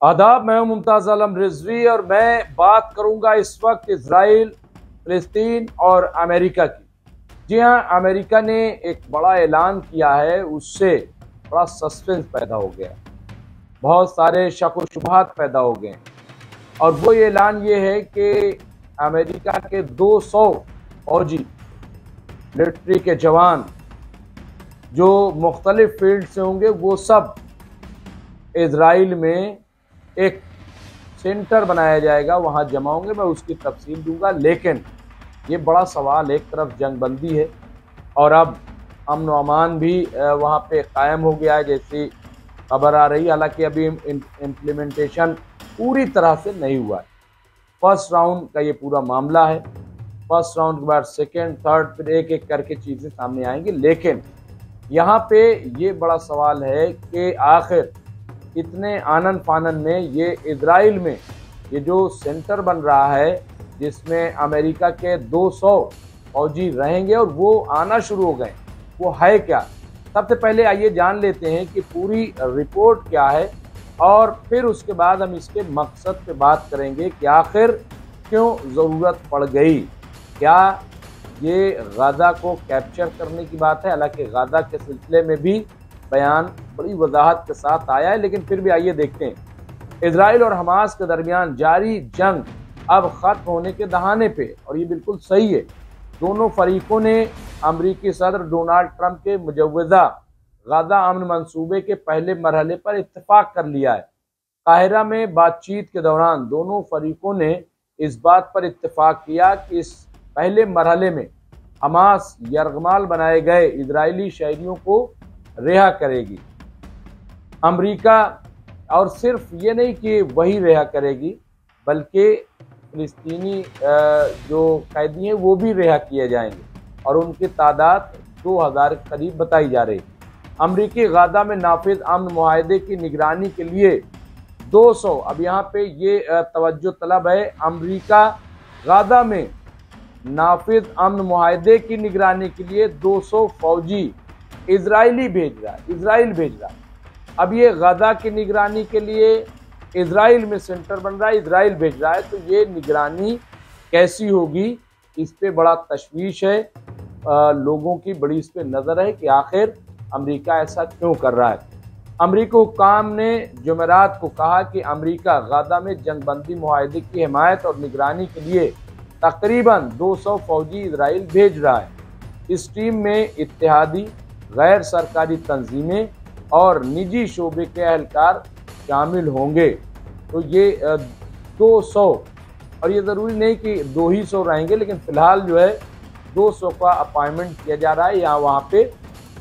आदाब, मैं हूं मुमताज़ आलम रिजवी और मैं बात करूंगा इस वक्त इजराइल, फ़लस्तीन और अमेरिका की। जी हाँ, अमेरिका ने एक बड़ा ऐलान किया है, उससे बड़ा सस्पेंस पैदा हो गया, बहुत सारे शक व शुबहात पैदा हो गए और वो ऐलान ये है कि अमेरिका के 200 फौजी मिलिट्री के जवान जो मुख्तलिफ फील्ड से होंगे वो सब इजराइल में एक सेंटर बनाया जाएगा, वहां जमा होंगे। मैं उसकी तफसील दूंगा, लेकिन ये बड़ा सवाल, एक तरफ जंगबंदी है और अब अमन व अमान भी वहाँ पे कायम हो गया है जैसी खबर आ रही है। हालांकि अभी इम्प्लीमेंटेशन पूरी तरह से नहीं हुआ है। फर्स्ट राउंड का ये पूरा मामला है। फर्स्ट राउंड के बाद सेकेंड, थर्ड, फिर एक एक करके चीज़ें सामने आएंगी। लेकिन यहाँ पे ये बड़ा सवाल है कि आखिर इतने आनन फानन में ये इजराइल में ये जो सेंटर बन रहा है जिसमें अमेरिका के 200 फौजी रहेंगे और वो आना शुरू हो गए, वो है क्या? सबसे पहले आइए जान लेते हैं कि पूरी रिपोर्ट क्या है और फिर उसके बाद हम इसके मकसद पे बात करेंगे कि आखिर क्यों ज़रूरत पड़ गई। क्या ये गाज़ा को कैप्चर करने की बात है? हालांकि गाज़ा के सिलसिले में भी बयान बड़ी वजाहत के साथ आया है, लेकिन फिर भी आइए देखते हैं। इजराइल और हमास के दरमियान जारी जंग अब खत्म होने के दहाने पे, और ये बिल्कुल सही है। दोनों फरीकों ने अमरीकी सदर डोनाल्ड ट्रंप के मुजव्वज़ा गाज़ा अमन मंसूबे के पहले मरहले पर इत्तेफाक कर लिया है। काहिरा में बातचीत के दौरान दोनों फरीकों ने इस बात पर इत्तेफाक किया कि इस पहले मरहले में हमास यरगमाल बनाए गए इजरायली शहरियों को रिहा करेगी अमेरिका, और सिर्फ ये नहीं कि वही रिहा करेगी बल्कि फ़लस्तीनी जो कैदी हैं वो भी रिहा किए जाएंगे और उनकी तादाद 2000 के करीब बताई जा रही है। अमरीकी गाज़ा में नाफिज अमन मुआहदे की निगरानी के लिए 200, अब यहाँ पे ये तवज्जो तलब है, अमरीका गाज़ा में नाफिज अमन मुआहदे की निगरानी के लिए 200 फौजी इजराइल भेज रहा है। अब ये गाज़ा की निगरानी के लिए इजराइल में सेंटर बन रहा है, इजराइल भेज रहा है, तो ये निगरानी कैसी होगी, इस पे बड़ा तशवीश है। लोगों की बड़ी इस पे नज़र है कि आखिर अमेरिका ऐसा क्यों कर रहा है। अमरीकी हुक्काम ने जुमेरात को कहा कि अमेरिका गाज़ा में जंगबंदी मुआहदे की हिमायत और निगरानी के लिए तकरीबन 200 फौजी इजराइल भेज रहा है। इस टीम में इत्तेहादी, गैर सरकारी तंजीमें और निजी शोबे के अहलकार शामिल होंगे। तो ये 200, और ये ज़रूरी नहीं कि 200 रहेंगे, लेकिन फ़िलहाल जो है 200 का अपॉइंटमेंट किया जा रहा है, यहाँ वहाँ पे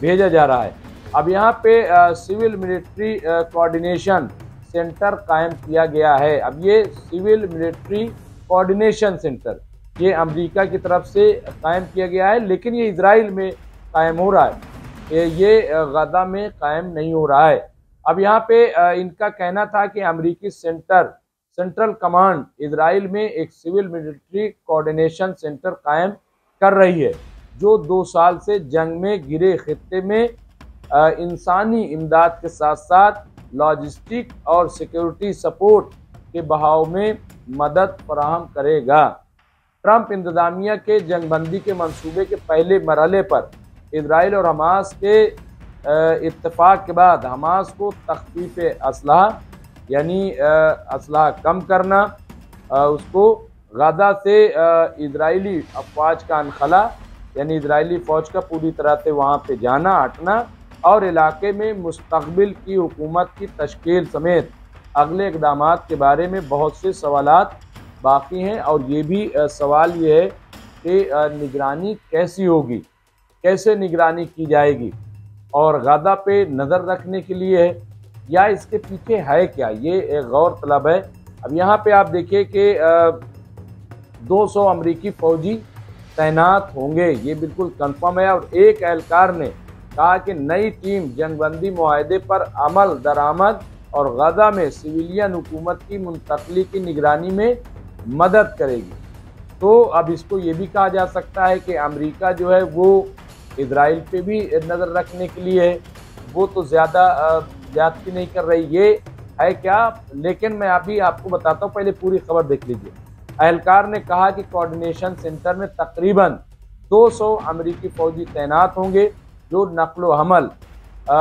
भेजा जा रहा है। अब यहाँ पे सिविल मिलिट्री कोऑर्डिनेशन सेंटर कायम किया गया है। अब ये सिविल मिलिट्री कोऑर्डिनेशन सेंटर ये अमेरिका की तरफ से कायम किया गया है, लेकिन ये इजराइल में कायम हो रहा है, ये गाज़ा में कायम नहीं हो रहा है। अब यहाँ पे इनका कहना था कि अमेरिकी सेंट्रल कमांड इजराइल में एक सिविल मिलिट्री कोऑर्डिनेशन सेंटर कायम कर रही है, जो 2 साल से जंग में घिरे खित्ते में इंसानी इमदाद के साथ साथ लॉजिस्टिक और सिक्योरिटी सपोर्ट के बहाव में मदद फराहम करेगा। ट्रंप इंतजामिया के जंगबंदी के मंसूबे के पहले मरहले पर इजराइल और हमास के इत्तेफाक के बाद हमास को तख्फीफ असलहा यानी असलहा कम करना, उसको गाज़ा से इजरायली अफवाज का अनखला यानी इजरायली फ़ौज का पूरी तरह से वहाँ पे जाना हटना और इलाके में मुस्तक़बिल की हुकूमत की तश्कील समेत अगले इक़दाम के बारे में बहुत से सवालात बाकी हैं। और ये भी सवाल ये है कि निगरानी कैसी होगी, कैसे निगरानी की जाएगी, और गाज़ा पे नज़र रखने के लिए है या इसके पीछे है क्या, ये एक गौर तलब है। अब यहाँ पे आप देखिए कि 200 अमरीकी फ़ौजी तैनात होंगे, ये बिल्कुल कंफर्म है। और एक एहलकार ने कहा कि नई टीम जंगबंदी मुआहदे पर अमल दरामद और गाज़ा में सिविलियन हुकूमत की मुंतकली की निगरानी में मदद करेगी। तो अब इसको ये भी कहा जा सकता है कि अमेरिका जो है वो इजराइल पे भी नज़र रखने के लिए है, वो तो ज़्यादा ज्यादती नहीं कर रही। ये है क्या, लेकिन मैं अभी आपको बताता हूँ, पहले पूरी खबर देख लीजिए। एहलकार ने कहा कि कोऑर्डिनेशन सेंटर में तकरीबन 200 अमेरिकी फौजी तैनात होंगे जो नकलो हमल,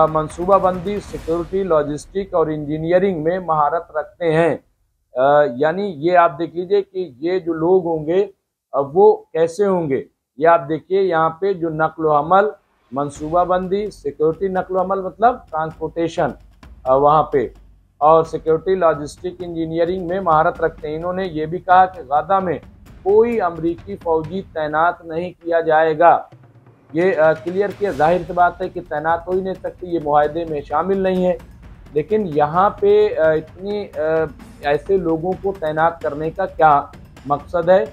मंसूबाबंदी, सिक्योरिटी, लॉजिस्टिक और इंजीनियरिंग में महारत रखते हैं। यानी ये आप देख लीजिए कि ये जो लोग होंगे वो कैसे होंगे। ये आप देखिए यहाँ पे जो नकलो हमल, मंसूबाबंदी, सिक्योरिटी, नकलो हमल मतलब ट्रांसपोर्टेशन वहाँ पे, और सिक्योरिटी, लॉजिस्टिक, इंजीनियरिंग में महारत रखते हैं। इन्होंने ये भी कहा कि गाजा में कोई अमरीकी फौजी तैनात नहीं किया जाएगा। ये क्लियर किया। जाहिर सी बात है कि तैनात हो ही नहीं सकती, ये मुआहदे में शामिल नहीं है। लेकिन यहाँ पे इतनी ऐसे लोगों को तैनात करने का क्या मकसद है,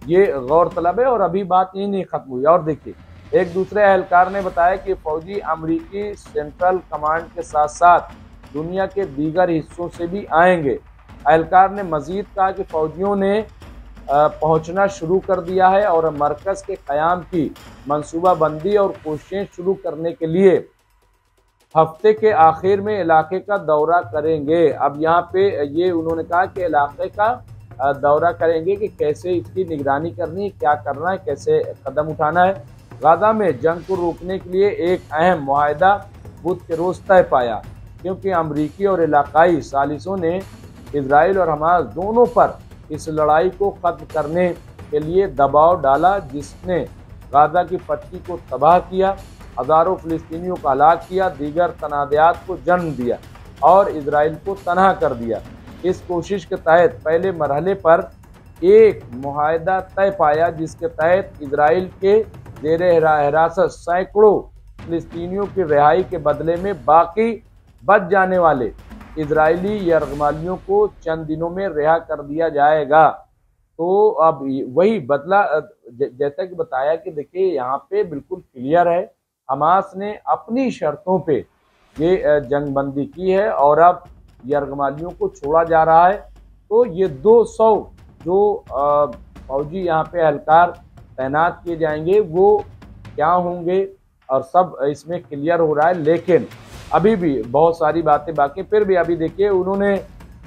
ये गौरतलब है। और अभी बात यही नहीं खत्म हुई। और देखिए, एक दूसरे एहलकार ने बताया कि फौजी अमरीकी सेंट्रल कमांड के साथ साथ दुनिया के दीगर हिस्सों से भी आएंगे। एहलकार ने मजीद कहा कि फौजियों ने पहुंचना शुरू कर दिया है और मरकज़ के क़याम की मंसूबाबंदी और कोशिशें शुरू करने के लिए हफ्ते के आखिर में इलाके का दौरा करेंगे। अब यहाँ पे ये उन्होंने कहा कि इलाके का दौरा करेंगे कि कैसे इसकी निगरानी करनी है, क्या करना है, कैसे कदम उठाना है। गाजा में जंग को रोकने के लिए एक अहम मुआहदा बुध के रोज़ तय पाया, क्योंकि अमरीकी और इलाकाई सालिसों ने इजराइल और हमास दोनों पर इस लड़ाई को ख़त्म करने के लिए दबाव डाला, जिसने गाजा की पट्टी को तबाह किया, हज़ारों फ़िलिस्तीनियों को हलाक किया, दीगर तनाज़ात को जन्म दिया और इजराइल को तनहा कर दिया। इस कोशिश के तहत पहले मरहले पर एक मुआहदा तय पाया, जिसके तहत इजराइल के ज़ेर हिरासत सैकड़ों फ़िलिस्तीनियों की रिहाई के बदले में बाकी बच जाने वाले इजरायली यरगमालियों को चंद दिनों में रिहा कर दिया जाएगा। तो अब वही बदला, जैसा कि बताया कि देखिए यहाँ पे बिल्कुल क्लियर है, हमास ने अपनी शर्तों पे ये जंगबंदी की है और अब यरगमालियों को छोड़ा जा रहा है। तो ये 200 जो फौजी यहाँ पे एहलकार तैनात किए जाएंगे वो क्या होंगे और सब इसमें क्लियर हो रहा है। लेकिन अभी भी बहुत सारी बातें बाकी। फिर भी अभी देखिए उन्होंने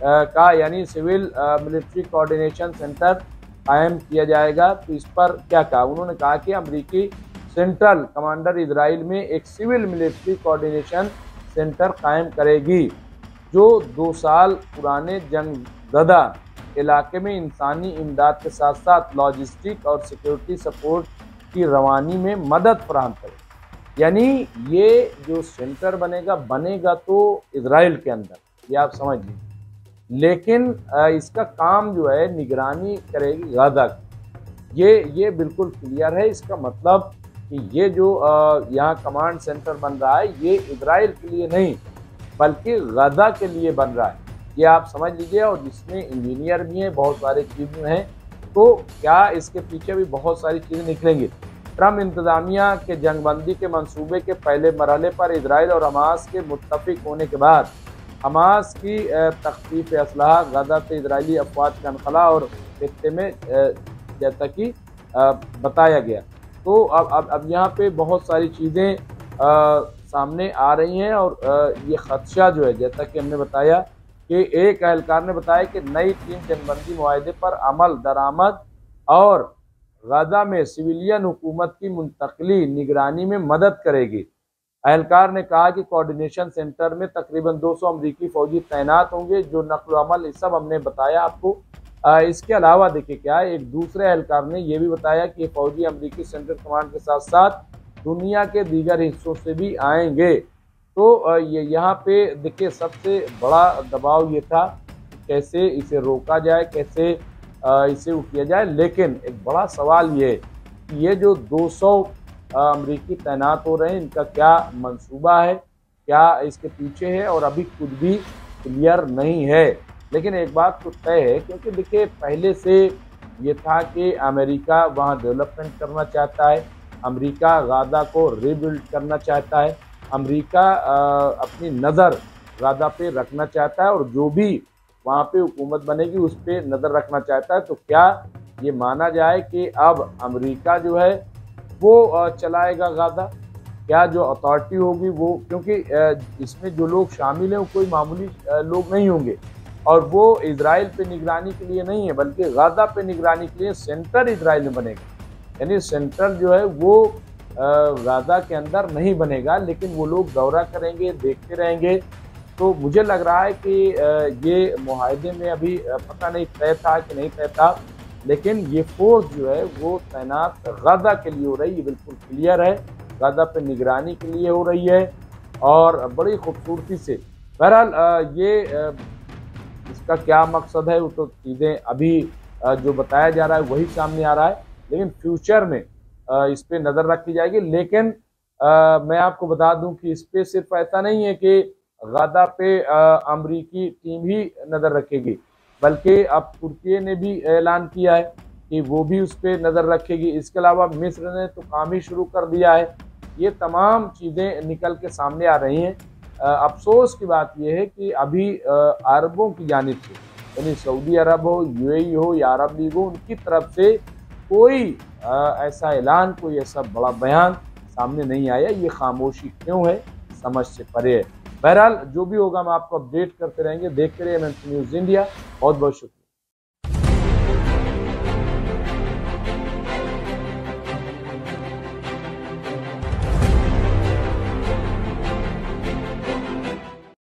कहा, यानी सिविल मिलिट्री कोऑर्डिनेशन सेंटर कायम किया जाएगा। तो इस पर क्या कहा उन्होंने, कहा कि अमेरिकी सेंट्रल कमांडर इजराइल में एक सिविल मिलिट्री कोऑर्डिनेशन सेंटर कायम करेगी, जो 2 साल पुराने जंगज़दा इलाके में इंसानी इमदाद के साथ साथ लॉजिस्टिक और सिक्योरिटी सपोर्ट की रवानी में मदद फराहम करे। यानी ये जो सेंटर बनेगा तो इजराइल के अंदर, ये आप समझ लीजिए, लेकिन इसका काम जो है निगरानी करेगी गाजा की। ये बिल्कुल क्लियर है। इसका मतलब कि ये जो यहाँ कमांड सेंटर बन रहा है ये इजराइल के लिए नहीं बल्कि गाजा के लिए बन रहा है, ये आप समझ लीजिए। और जिसमें इंजीनियर भी हैं, बहुत सारी चीज़ें हैं। तो क्या इसके पीछे भी बहुत सारी चीज़ें निकलेंगी। ट्रम्प इंतजामिया के जंगबंदी के मंसूबे के पहले मरहले पर इजराइल और हमास के मुत्तफिक होने के बाद हमास की तख्फीफ असलहा, गाजा से इजरायली अफवाज का अनखला और खित्ते में जैसा कि बताया गया। तो अब यहाँ पे बहुत सारी चीज़ें सामने आ रही हैं और ये खदशा जो है, जैसा कि हमने बताया कि एक एहलकार ने बताया कि नई टीम जंगबंदी मुआहदे पर अमल दरामद और गाजा में सिविलियन हुकूमत की मुंतकली निगरानी में मदद करेगी। एहलकार ने कहा कि कोऑर्डिनेशन सेंटर में तकरीबन 200 अमरीकी फौजी तैनात होंगे जो नकल अमल, इस सब हमने बताया आपको। इसके अलावा देखिए क्या है, एक दूसरे एहलकार ने यह भी बताया कि फौजी अमरीकी सेंट्रल कमांड के साथ साथ दुनिया के दीगर हिस्सों से भी आएंगे। तो ये यहाँ पे देखिए सबसे बड़ा दबाव ये था कैसे इसे रोका जाए, कैसे इसे किया जाए। लेकिन एक बड़ा सवाल ये है कि ये जो 200 अमरीकी तैनात हो रहे हैं, इनका क्या मंसूबा है, क्या इसके पीछे है, और अभी कुछ भी क्लियर नहीं है। लेकिन एक बात तो तय है, क्योंकि देखिए पहले से ये था कि अमेरिका वहाँ डेवलपमेंट करना चाहता है, अमेरिका गाजा को रिबिल्ड करना चाहता है, अमेरिका अपनी नज़र गाजा पे रखना चाहता है और जो भी वहाँ पे हुकूमत बनेगी उस पर नज़र रखना चाहता है। तो क्या ये माना जाए कि अब अमेरिका जो है वो चलाएगा गाजा? क्या जो अथॉरिटी होगी वो, क्योंकि इसमें जो लोग शामिल हैं वो कोई मामूली लोग नहीं होंगे, और वो इजराइल पे निगरानी के लिए नहीं है बल्कि गाजा पे निगरानी के लिए सेंटर इजराइल में बनेगा। यानी सेंटर जो है वो गाजा के अंदर नहीं बनेगा, लेकिन वो लोग दौरा करेंगे, देखते रहेंगे। तो मुझे लग रहा है कि ये मुआहदे में अभी पता नहीं तय था कि नहीं तय था, लेकिन ये फोर्स जो है वो तैनात गाजा के लिए हो रही है, बिल्कुल क्लियर है, गाजा पे निगरानी के लिए हो रही है और बड़ी खूबसूरती से। बहरहाल ये इसका क्या मकसद है वो तो चीज़ें अभी जो बताया जा रहा है वही सामने आ रहा है, लेकिन फ्यूचर में इस पर नज़र रखी जाएगी। लेकिन मैं आपको बता दूं कि इस पर सिर्फ ऐसा नहीं है कि गाजा पे अमरीकी टीम ही नज़र रखेगी, बल्कि अब तुर्की ने भी ऐलान किया है कि वो भी उस पर नज़र रखेगी। इसके अलावा मिस्र ने तो काम ही शुरू कर दिया है। ये तमाम चीज़ें निकल के सामने आ रही हैं। अफसोस की बात यह है कि अभी अरबों की जानिब से, यानी सऊदी अरब हो, यूएई हो या अरब लीग हो, उनकी तरफ से कोई ऐसा ऐलान, कोई ऐसा बड़ा बयान सामने नहीं आया। ये खामोशी क्यों है, समझ से परे है। बहरहाल जो भी होगा हम आपको अपडेट करते रहेंगे। देखते रहिए एमएनसी न्यूज़ इंडिया। बहुत बहुत शुक्रिया।